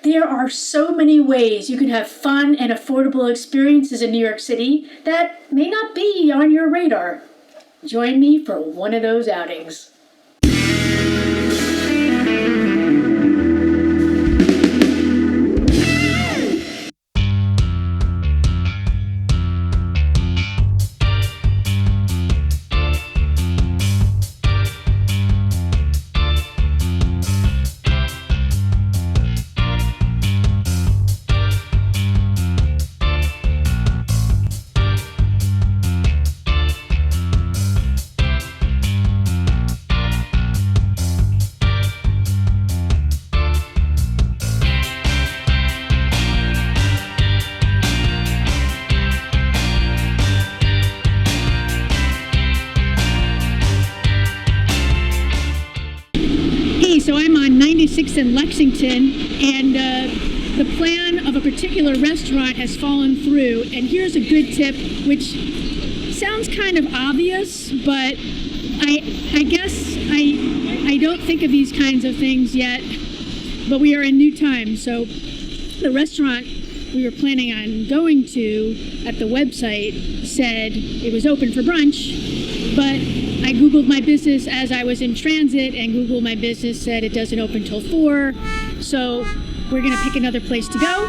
There are so many ways you can have fun and affordable experiences in New York City that may not be on your radar. Join me for one of those outings. So I'm on 96th and Lexington, and the plan of a particular restaurant has fallen through. And here's a good tip, which sounds kind of obvious, but I guess I don't think of these kinds of things yet. But we are in new times, so the restaurant we were planning on going to at the website said it was open for brunch, but I Googled my business as I was in transit, and Google My Business said it doesn't open till 4. So we're gonna pick another place to go,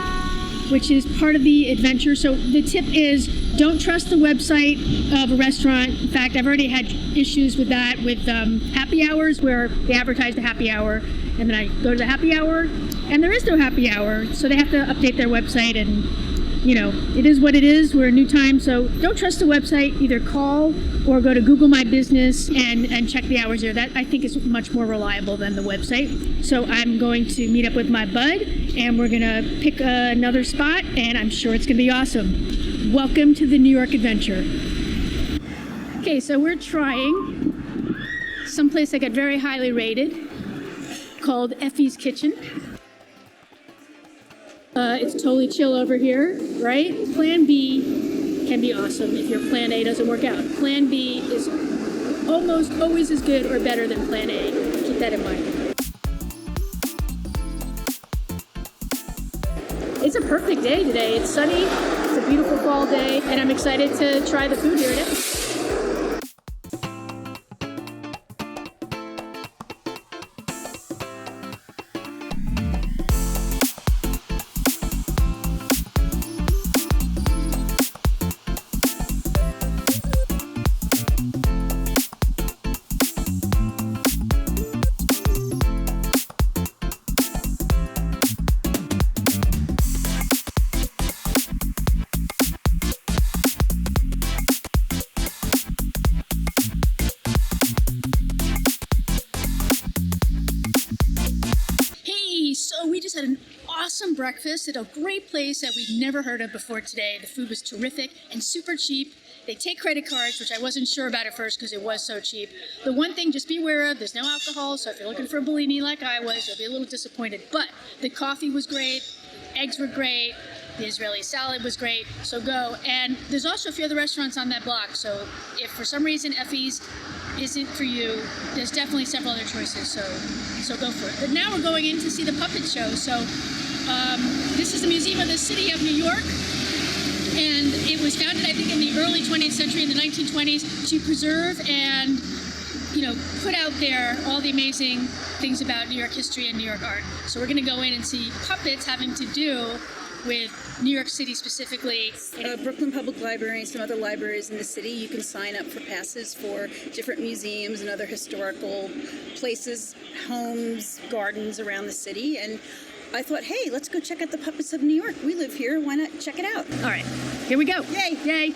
which is part of the adventure. So the tip is, don't trust the website of a restaurant. In fact, I've already had issues with that with happy hours, where they advertise the happy hour, and then I go to the happy hour, and there is no happy hour. So they have to update their website, and you know, it is what it is. We're in new time, so don't trust the website. Either call or go to Google My Business and check the hours there. That, I think, is much more reliable than the website. So I'm going to meet up with my bud, and we're gonna pick another spot, and I'm sure it's gonna be awesome. Welcome to the New York adventure. Okay, so we're trying someplace that got very highly rated, called Effie's Kitchen. It's totally chill over here, right? Plan B can be awesome if your plan A doesn't work out. Plan B is almost always as good or better than plan A. Keep that in mind. It's a perfect day today. It's sunny, it's a beautiful fall day, and I'm excited to try the food here today. Had an awesome breakfast at a great place that we'd never heard of before today. The food was terrific and super cheap. They take credit cards, which I wasn't sure about at first because it was so cheap. The one thing, just be aware of, there's no alcohol, so if you're looking for a Bellini like I was, you'll be a little disappointed. But the coffee was great, eggs were great, the Israeli salad was great, so go. And there's also a few other restaurants on that block, so if for some reason Effie's isn't for you, there's definitely several other choices, so go for it. But now we're going in to see the puppet show. So this is the Museum of the City of New York, and it was founded, I think, in the early 20th century, in the 1920s, to preserve and, you know, put out there all the amazing things about New York history and New York art. So we're going to go in and see puppets having to do with New York City specifically. Brooklyn Public Library and some other libraries in the city, you can sign up for passes for different museums and other historical places, homes, gardens around the city. And I thought, hey, let's go check out the Puppets of New York. We live here, why not check it out? All right, here we go. Yay! Yay!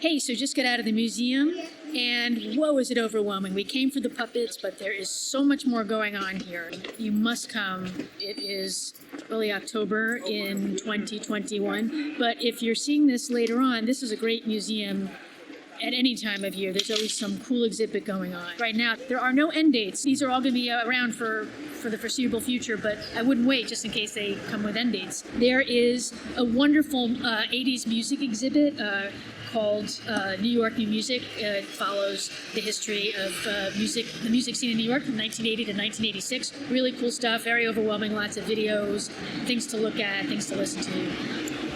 Hey, so just got out of the museum, and whoa, is it overwhelming. We came for the puppets, but there is so much more going on here. You must come. It is early October in 2021, but if you're seeing this later on, this is a great museum at any time of year. There's always some cool exhibit going on. Right now, there are no end dates. These are all going to be around for the foreseeable future, but I wouldn't wait just in case they come with end dates. There is a wonderful 80s music exhibit called New York New Music. It follows the history of the music scene in New York from 1980 to 1986. Really cool stuff, very overwhelming, lots of videos, things to look at, things to listen to.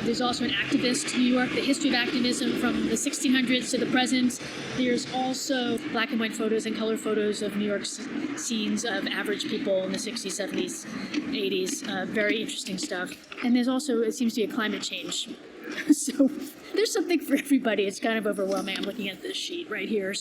There's also an activist New York, the history of activism from the 1600s to the present. There's also black and white photos and color photos of New York scenes of average people in the 60s, 70s, 80s. Very interesting stuff. And there's also, it seems to be a climate change. So there's something for everybody. It's kind of overwhelming. I'm looking at this sheet right here.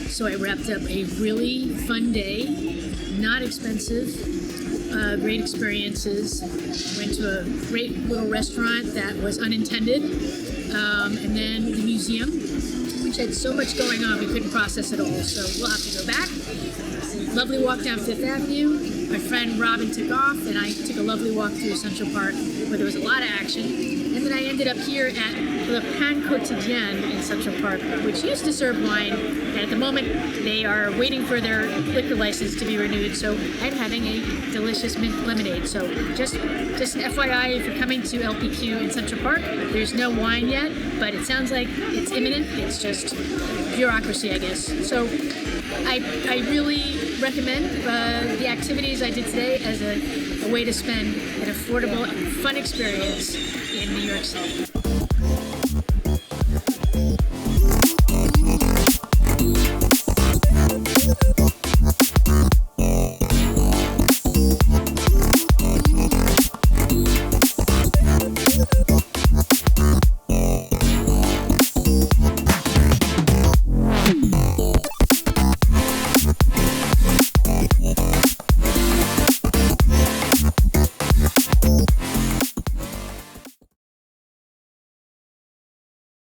So I wrapped up a really fun day, not expensive, great experiences. Went to a great little restaurant that was unintended, and then the museum, which had so much going on we couldn't process it all, so we'll have to go back. Lovely walk down Fifth Avenue. My friend Robin took off, and I took a lovely walk through Central Park where there was a lot of action. And then I ended up here at the Pan Quotidien in Central Park, which used to serve wine, and at the moment they are waiting for their liquor license to be renewed, so I'm having a delicious mint lemonade. So just FYI, if you're coming to LPQ in Central Park, there's no wine yet, but it sounds like it's imminent. It's just bureaucracy, I guess. So I really recommend the activities I did today as a way to spend an affordable and fun experience in New York City.